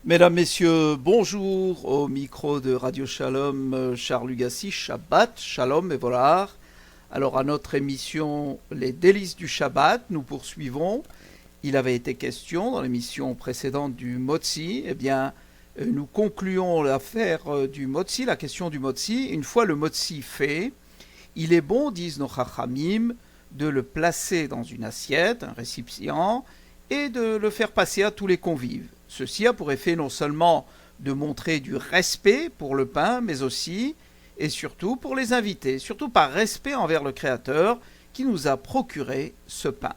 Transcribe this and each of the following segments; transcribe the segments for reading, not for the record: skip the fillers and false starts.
Mesdames, Messieurs, bonjour au micro de Radio Shalom, Charles Lugassi, Shabbat, Shalom et Volar. Alors à notre émission Les délices du Shabbat, nous poursuivons. Il avait été question dans l'émission précédente du Motzi. Nous concluons l'affaire du Motzi, la question du Motzi. Une fois le Motzi fait, il est bon, disent nos Chachamim, de le placer dans une assiette, un récipient, et de le faire passer à tous les convives. Ceci a pour effet non seulement de montrer du respect pour le pain, mais aussi et surtout pour les invités, surtout par respect envers le Créateur qui nous a procuré ce pain.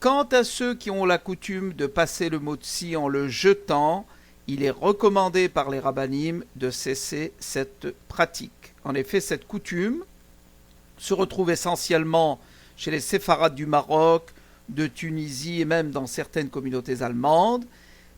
Quant à ceux qui ont la coutume de passer le motzi en le jetant, il est recommandé par les rabbanim de cesser cette pratique. En effet, cette coutume se retrouve essentiellement chez les séfarades du Maroc, de Tunisie et même dans certaines communautés allemandes.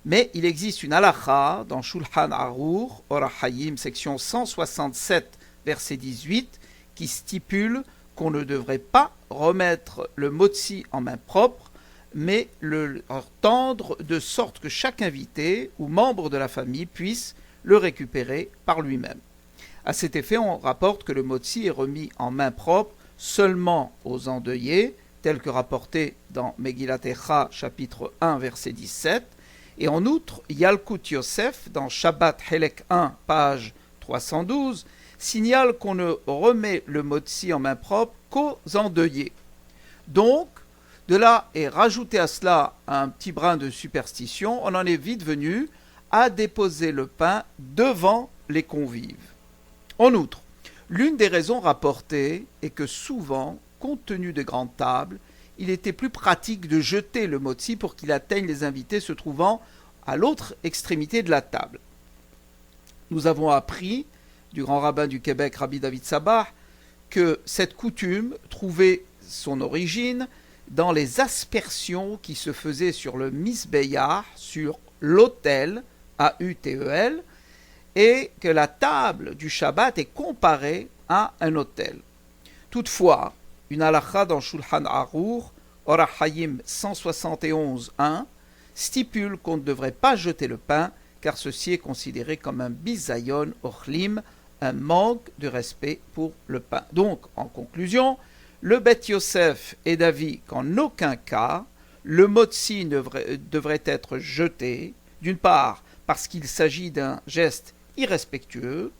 Mais il existe une halakha dans Shulchan Arour, Or HaHayim, section 167, verset 18, qui stipule qu'on ne devrait pas remettre le motzi en main propre, mais le tendre de sorte que chaque invité ou membre de la famille puisse le récupérer par lui-même. À cet effet, on rapporte que le motzi est remis en main propre seulement aux endeuillés, tel que rapporté dans Megillat Echa, chapitre 1, verset 17, et en outre, Yalkut Yosef, dans Shabbat Helek 1, page 312, signale qu'on ne remet le motzi en main propre qu'aux endeuillés. Donc, de là est rajouté à cela un petit brin de superstition, on en est vite venu à déposer le pain devant les convives. En outre, l'une des raisons rapportées est que souvent, compte tenu des grandes tables, il était plus pratique de jeter le motzi pour qu'il atteigne les invités se trouvant à l'autre extrémité de la table. Nous avons appris du grand rabbin du Québec, Rabbi David Sabah, que cette coutume trouvait son origine dans les aspersions qui se faisaient sur le misbéyah, sur l'autel, A-U-T-E-L, et que la table du Shabbat est comparée à un autel. Toutefois, une halakha dans Shulchan Arour, Or HaHayim 171.1, stipule qu'on ne devrait pas jeter le pain, car ceci est considéré comme un bisayon ochlim, un manque de respect pour le pain. Donc, en conclusion, le Bet Yosef est d'avis qu'en aucun cas, le motzi devrait être jeté, d'une part parce qu'il s'agit d'un geste irrespectueux,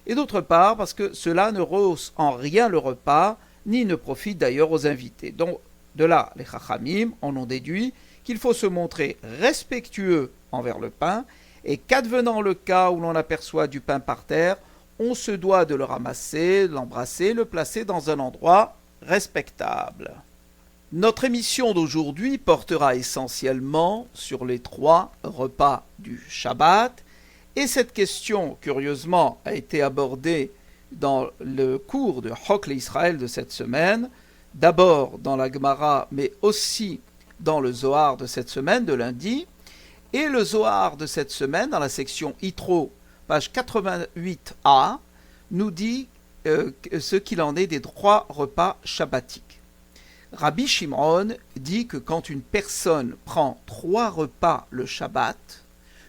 et d'autre part parce que cela ne rehausse en rien le repas, ni ne profite d'ailleurs aux invités. Donc, de là, les Chachamim en ont déduit qu'il faut se montrer respectueux envers le pain, et qu'advenant le cas où l'on aperçoit du pain par terre, on se doit de le ramasser, de l'embrasser, le placer dans un endroit respectable. Notre émission d'aujourd'hui portera essentiellement sur les 3 repas du Shabbat, et cette question, curieusement, a été abordée dans le cours de Chok l'Israël de cette semaine, d'abord dans la Gemara, mais aussi dans le Zohar de cette semaine, de lundi, et le Zohar de cette semaine, dans la section Yitro, page 88a, nous dit ce qu'il en est des 3 repas shabbatiques. Rabbi Shimon dit que quand une personne prend 3 repas le Shabbat,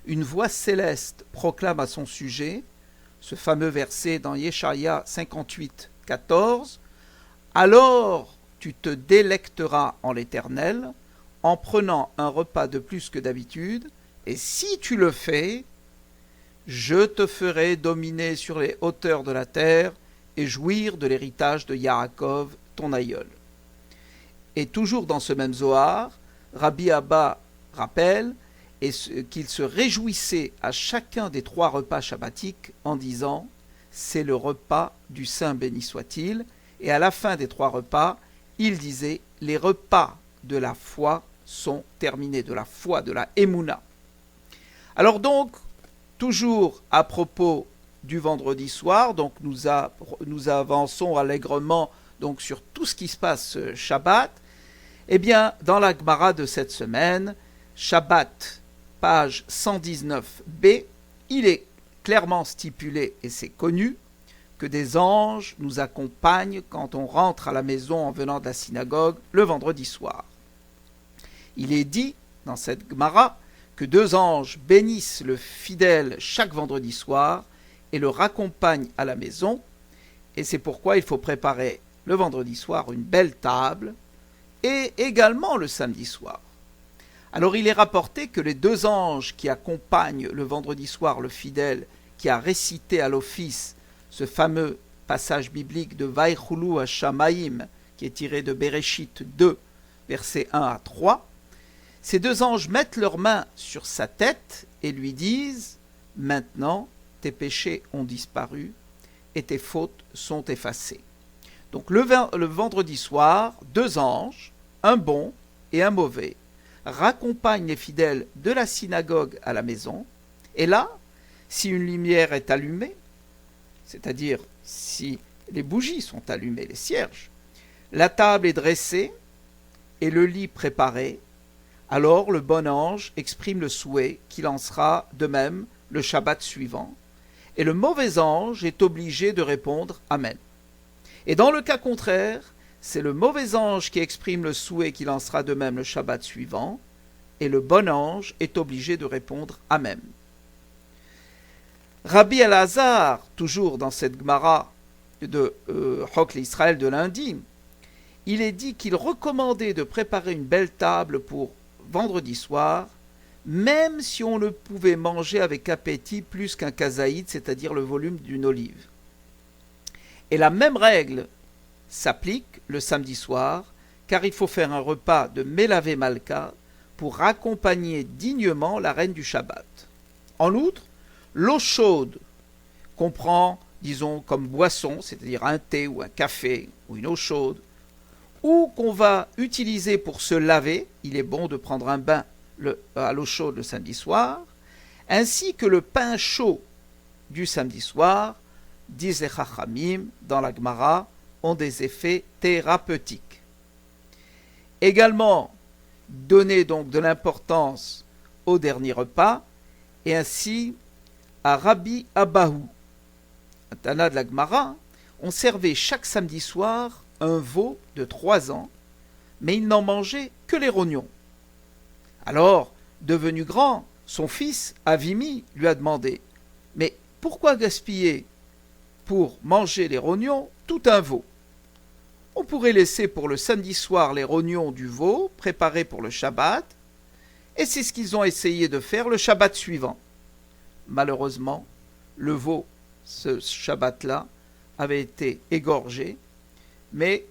une voix céleste proclame à son sujet ce fameux verset dans Yeshaya 58, 14, « Alors tu te délecteras en l'Éternel en prenant un repas de plus que d'habitude, et si tu le fais, je te ferai dominer sur les hauteurs de la terre et jouir de l'héritage de Yaakov, ton aïeul. » Et toujours dans ce même Zohar, Rabbi Abba rappelle qu'il se réjouissait à chacun des 3 repas shabbatiques en disant « C'est le repas du Saint béni soit-il » et à la fin des 3 repas, il disait « Les repas de la foi sont terminés, de la foi, de la Emouna. » Alors donc, toujours à propos du vendredi soir, donc nous avançons allègrement donc sur tout ce qui se passe Shabbat. Eh bien, dans la Gemara de cette semaine, Shabbat, page 119b, il est clairement stipulé, et c'est connu, que des anges nous accompagnent quand on rentre à la maison en venant de la synagogue le vendredi soir. Il est dit dans cette Gemara que 2 anges bénissent le fidèle chaque vendredi soir et le raccompagnent à la maison, et c'est pourquoi il faut préparer le vendredi soir une belle table, et également le samedi soir. Alors il est rapporté que les 2 anges qui accompagnent le vendredi soir le fidèle qui a récité à l'office ce fameux passage biblique de Vaïchoulou à Shamaïm, qui est tiré de Bereshit 2, versets 1 à 3, ces 2 anges mettent leurs mains sur sa tête et lui disent « Maintenant, tes péchés ont disparu et tes fautes sont effacées. » Donc le vendredi soir, 2 anges, un bon et un mauvais, raccompagnent les fidèles de la synagogue à la maison, et là, si une lumière est allumée, c'est-à-dire si les bougies sont allumées, les cierges, la table est dressée et le lit préparé, alors le bon ange exprime le souhait qu'il en sera de même le Shabbat suivant, et le mauvais ange est obligé de répondre « Amen ». Et dans le cas contraire, c'est le mauvais ange qui exprime le souhait qu'il en sera de même le Shabbat suivant, et le bon ange est obligé de répondre « Amen ». Rabbi Elazar, toujours dans cette Gemara de Chok l'Israël de lundi, il est dit qu'il recommandait de préparer une belle table pour vendredi soir, même si on ne pouvait manger avec appétit plus qu'un kazaïd, c'est-à-dire le volume d'une olive. Et la même règle s'applique le samedi soir, car il faut faire un repas de Melavé Malka pour accompagner dignement la reine du Shabbat. En outre, l'eau chaude comprend, disons, comme boisson, c'est-à-dire un thé ou un café ou une eau chaude, ou qu'on va utiliser pour se laver, il est bon de prendre un bain à l'eau chaude le samedi soir, ainsi que le pain chaud du samedi soir, disent les Chachamim dans la Gemara, ont des effets thérapeutiques. Également, donner donc de l'importance au dernier repas, et ainsi à Rabbi Abahu, un Tana de la Gemara, on servait chaque samedi soir un veau de 3 ans, mais il n'en mangeait que les rognons. Alors, devenu grand, son fils, Avimi, lui a demandé « Mais pourquoi gaspiller pour manger les rognons tout un veau ? On pourrait laisser pour le samedi soir les rognons du veau préparés pour le Shabbat, et c'est ce qu'ils ont essayé de faire le Shabbat suivant. Malheureusement, le veau, ce Shabbat-là, avait été égorgé, mais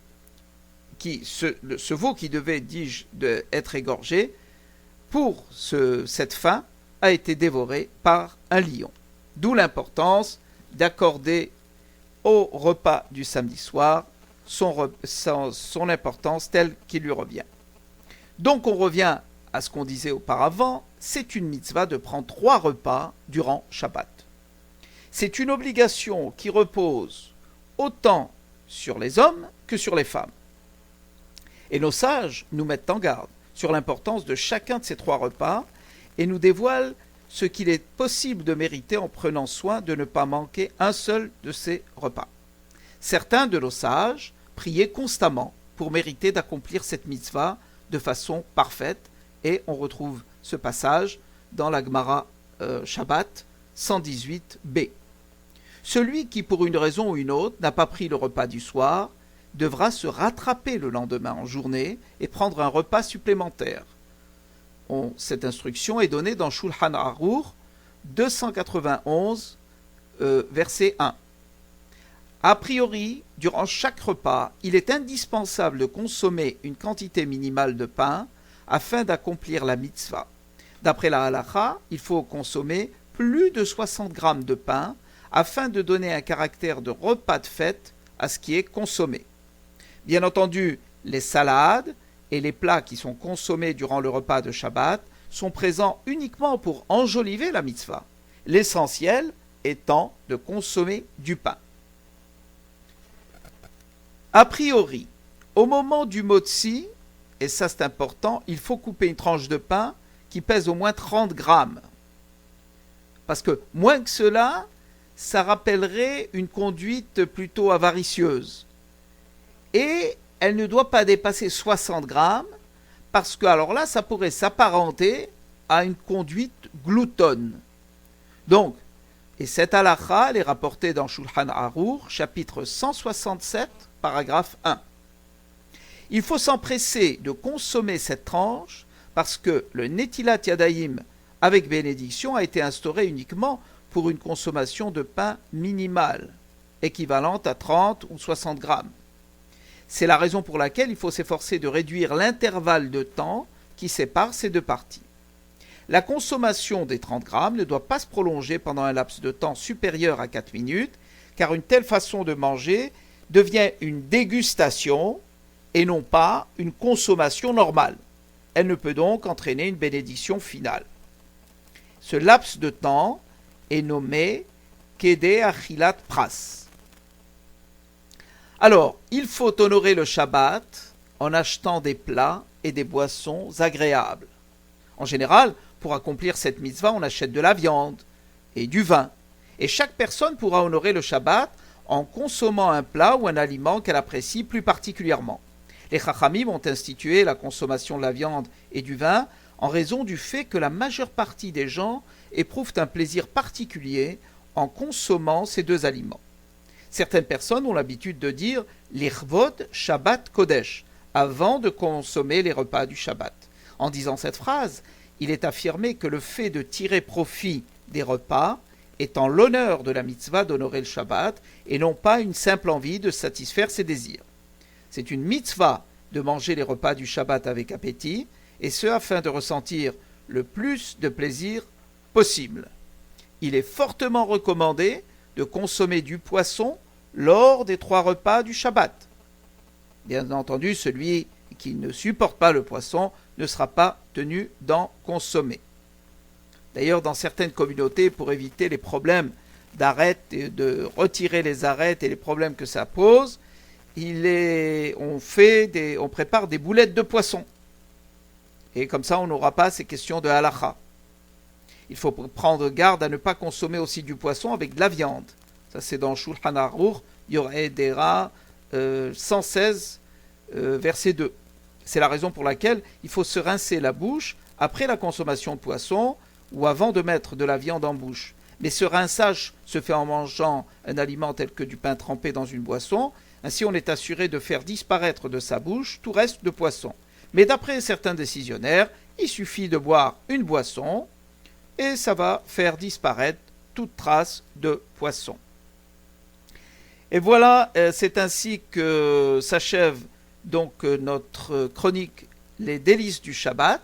ce veau qui devait, dis-je, être égorgé, pour cette fin, a été dévoré par un lion. D'où l'importance d'accorder au repas du samedi soir son importance telle qu'il lui revient. Donc on revient à ce qu'on disait auparavant, c'est une mitzvah de prendre 3 repas durant Shabbat. C'est une obligation qui repose autant sur les hommes que sur les femmes. Et nos sages nous mettent en garde sur l'importance de chacun de ces 3 repas et nous dévoilent ce qu'il est possible de mériter en prenant soin de ne pas manquer un seul de ces repas. Certains de nos sages priaient constamment pour mériter d'accomplir cette mitzvah de façon parfaite, et on retrouve ce passage dans la Gemara Shabbat 118b. Celui qui, pour une raison ou une autre, n'a pas pris le repas du soir, devra se rattraper le lendemain en journée et prendre un repas supplémentaire. Cette instruction est donnée dans Shulchan Aruch 291, verset 1. A priori, durant chaque repas, il est indispensable de consommer une quantité minimale de pain afin d'accomplir la mitzvah. D'après la halakha, il faut consommer plus de 60 grammes de pain afin de donner un caractère de repas de fête à ce qui est consommé. Bien entendu, les salades et les plats qui sont consommés durant le repas de Shabbat sont présents uniquement pour enjoliver la mitzvah, l'essentiel étant de consommer du pain. A priori, au moment du motzi, et ça c'est important, il faut couper une tranche de pain qui pèse au moins 30 grammes. Parce que moins que cela, ça rappellerait une conduite plutôt avaricieuse. Et elle ne doit pas dépasser 60 grammes, parce que alors là, ça pourrait s'apparenter à une conduite gloutonne. Donc, et cette halakha, elle est rapportée dans Shulchan Aruch, chapitre 167, paragraphe 1. Il faut s'empresser de consommer cette tranche parce que le Netilat Yadayim avec bénédiction a été instauré uniquement pour une consommation de pain minimale, équivalente à 30 ou 60 grammes. C'est la raison pour laquelle il faut s'efforcer de réduire l'intervalle de temps qui sépare ces deux parties. La consommation des 30 grammes ne doit pas se prolonger pendant un laps de temps supérieur à 4 minutes, car une telle façon de manger devient une dégustation et non pas une consommation normale. Elle ne peut donc entraîner une bénédiction finale. Ce laps de temps est nommé Kedé Achilat Pras. Alors, il faut honorer le Shabbat en achetant des plats et des boissons agréables. En général, pour accomplir cette mitzvah, on achète de la viande et du vin. Et chaque personne pourra honorer le Shabbat en consommant un plat ou un aliment qu'elle apprécie plus particulièrement. Les Chachamim ont institué la consommation de la viande et du vin en raison du fait que la majeure partie des gens éprouvent un plaisir particulier en consommant ces deux aliments. Certaines personnes ont l'habitude de dire « l'irvod Shabbat Kodesh » avant de consommer les repas du Shabbat. En disant cette phrase, il est affirmé que le fait de tirer profit des repas est en l'honneur de la mitzvah d'honorer le Shabbat et non pas une simple envie de satisfaire ses désirs. C'est une mitzvah de manger les repas du Shabbat avec appétit, et ce afin de ressentir le plus de plaisir possible. Il est fortement recommandé de consommer du poisson lors des 3 repas du Shabbat. Bien entendu, celui qui ne supporte pas le poisson ne sera pas tenu d'en consommer. D'ailleurs, dans certaines communautés, pour éviter les problèmes d'arêtes et de retirer les arêtes et les problèmes que ça pose, on prépare des boulettes de poisson. Et comme ça, on n'aura pas ces questions de halakha. Il faut prendre garde à ne pas consommer aussi du poisson avec de la viande. Ça, c'est dans Shulchan Aruch, Yoreh Dera 116, verset 2. C'est la raison pour laquelle il faut se rincer la bouche après la consommation de poisson ou avant de mettre de la viande en bouche. Mais ce rinçage se fait en mangeant un aliment tel que du pain trempé dans une boisson. Ainsi, on est assuré de faire disparaître de sa bouche tout reste de poisson. Mais d'après certains décisionnaires, il suffit de boire une boisson et ça va faire disparaître toute trace de poisson. Et voilà, c'est ainsi que s'achève donc notre chronique Les délices du Shabbat.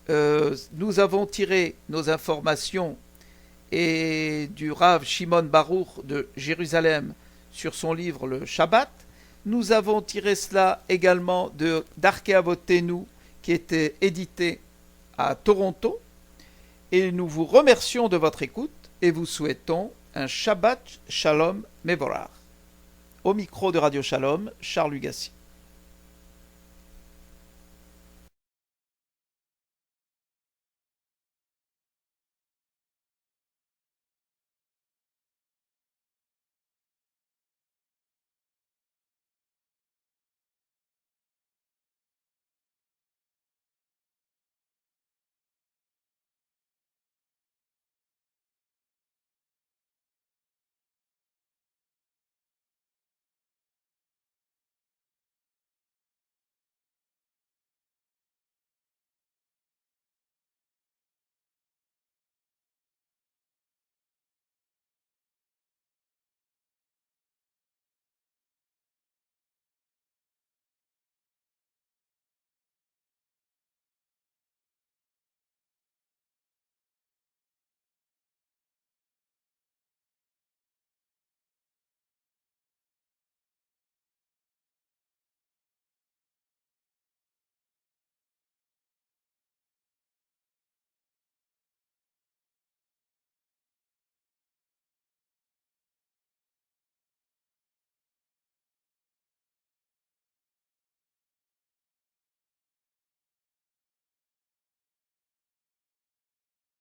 Nous avons tiré nos informations et du Rav Shimon Baruch de Jérusalem sur son livre Le Shabbat. Nous avons tiré cela également de Darkei Avotenu qui était édité à Toronto. Et nous vous remercions de votre écoute et vous souhaitons un Shabbat Shalom Mevorach. Au micro de Radio Shalom, Charles Lugassi.